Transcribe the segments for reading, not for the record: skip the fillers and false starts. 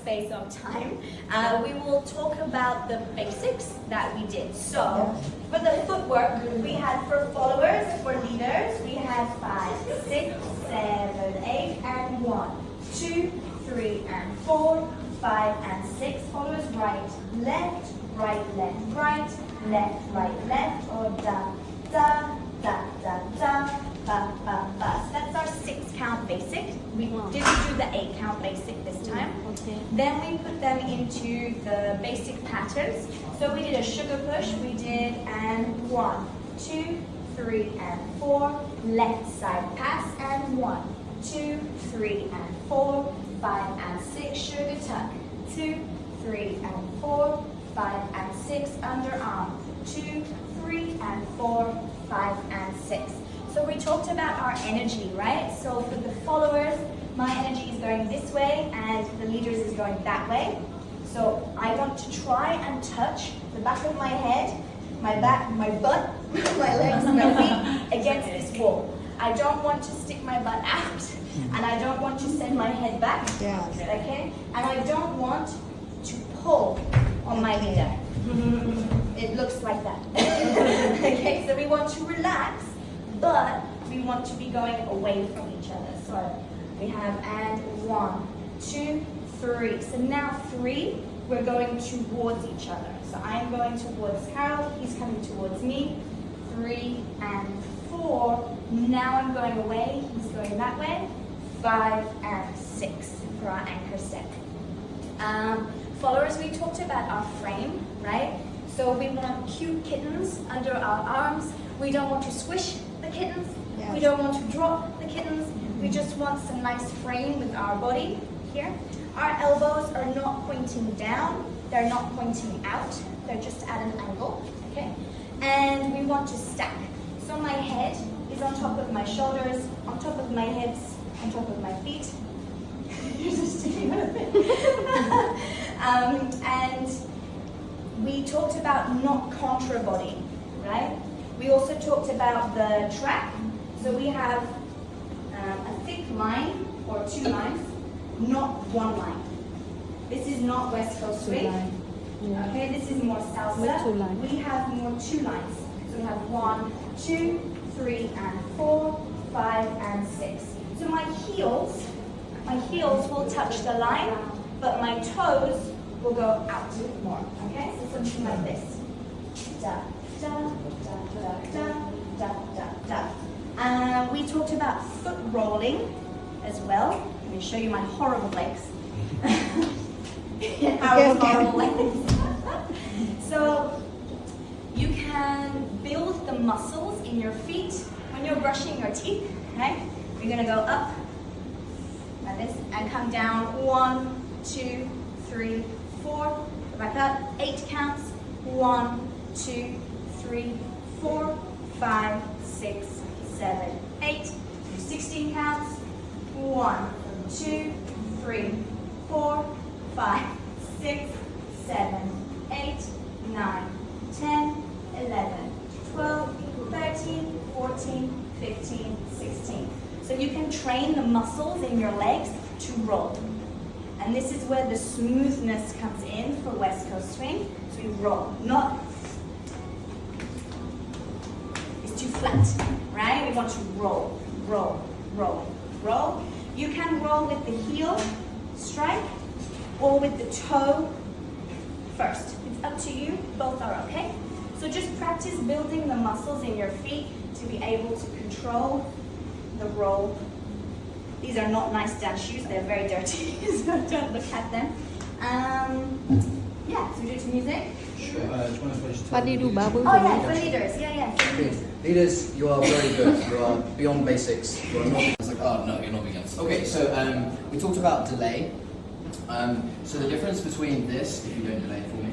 space of time, we will talk about the basics that we did. So, for the footwork, we had for followers, for leaders, we had 5, 6, 7, 8, and 1, 2, 3, and 4, 5, and 6. Followers, right, left, right, right, or da, da, da, da, da, ba, ba, ba. So that's our 6 count basic. We didn't do the 8 count basic this time. Okay. Then we put them into the basic patterns. So we did a sugar push, we did and 1, 2, 3, and 4. Left side pass and 1, 2, 3, and 4, 5, and 6. Sugar tuck, 2, 3, and 4, 5, and 6. Underarm, 2, 3, and 4, 5, and 6. So we talked about our energy, right? So for the followers, my energy is going this way and the leaders is going that way. So I want to try and touch the back of my head, my back, my butt, my legs, my feet against this wall. I don't want to stick my butt out and I don't want to send my head back. Yeah. Okay? And I don't want to pull on my leader. It looks like that. Okay, so we want to relax, but we want to be going away from each other. So we have and 1, 2, 3. So now 3, we're going towards each other. So I'm going towards Harold, he's coming towards me. 3 and 4. Now I'm going away, he's going that way. 5 and 6 for our anchor step. Followers, we talked about our frame, right? So we want cute kittens under our arms. We don't want to squish the kittens. Yes. We don't want to drop the kittens. We just want some nice frame with our body here. Our elbows are not pointing down. They're not pointing out. They're just at an angle, okay? And we want to stack. So my head is on top of my shoulders, on top of my hips, on top of my feet. You're just sticking out of it. And we talked about not contra body, right? We also talked about the track. So we have a thick line or 2 lines, not 1 line. This is not West Coast swing. Yeah. Okay, this is more salsa. With 2 lines. We have more 2 lines. So we have 1, 2, 3, and 4, 5, and 6. So my heels will touch the line, but my toes will go out more. Okay, so something like this. Da, da, da, da, da, da, da. We talked about foot rolling as well. Let me show you my horrible legs. Our horrible legs. So you can build the muscles in your feet when you're brushing your teeth. Right? You're gonna go up like this and come down. 1, 2, 3, 4. Back up. 8 counts. 1, 2, 3, 4, 5, 6, 7, 8. Do 16 counts. 1, 2, 3, 4, 5, 6, 7, 8, 9, 10, 11, 12, 13, 14, 15, 16. So you can train the muscles in your legs to roll. And this is where the smoothness comes in for West Coast swing. So we roll, not, it's too flat, right? We want to roll, roll, roll, roll. You can roll with the heel strike or with the toe first. It's up to you, both are okay. So just practice building the muscles in your feet to be able to control the roll. These are not nice dance shoes, they're very dirty, so don't look at them. Yeah, so we do to music. Sure. What do you do, Babu? Oh yeah, for leaders, yeah. Okay. Leaders, you are very good. You are beyond basics. You are not. It's like, oh no, you're not beginners. Okay, so we talked about delay. So the difference between this, if you don't delay for me,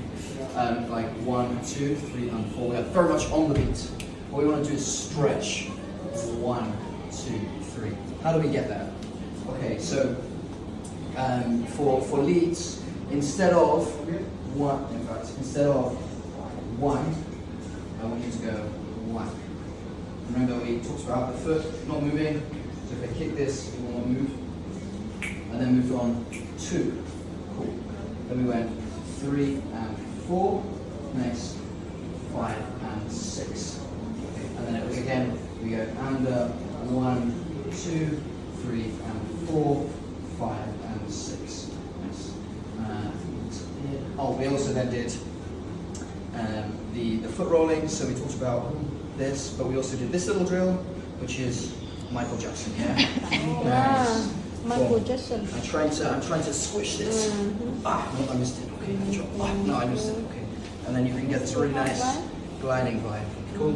like 1, 2, 3, and 4, we are very much on the beat. What we want to do is stretch. 1, 2, 3. How do we get there? Okay, so for leads, instead of 1, I want you to go 1. Remember we talked about the foot not moving, so if I kick this, it will not move. And then move on 2. Cool. Then we went 3 and 4. Next, 5 and 6. Okay. And then it was again, we go under 1, 2, 3 and 4, 5 and 6. Nice. Oh, we also then did the foot rolling. So we talked about this, but we also did this little drill, which is Michael Jackson. Yeah. Nice. Michael Cool. Jackson. I'm trying to squish this. Ah, no, I missed it. Okay, I dropped. Ah, no, I missed it. Okay. And then you can get this really nice gliding vibe. Cool.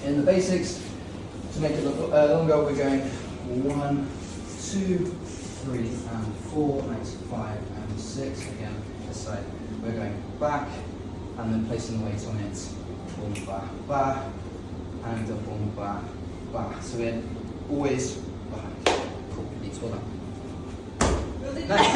In the basics, to make it look longer, we're going 1, 2, 3 and 4, next 5 and 6. Again, this side. We're going back and then placing the weight on it. Boom, ba, ba, and a boom, ba, ba. So we're always behind. Cool. Neat. Well done. Nice.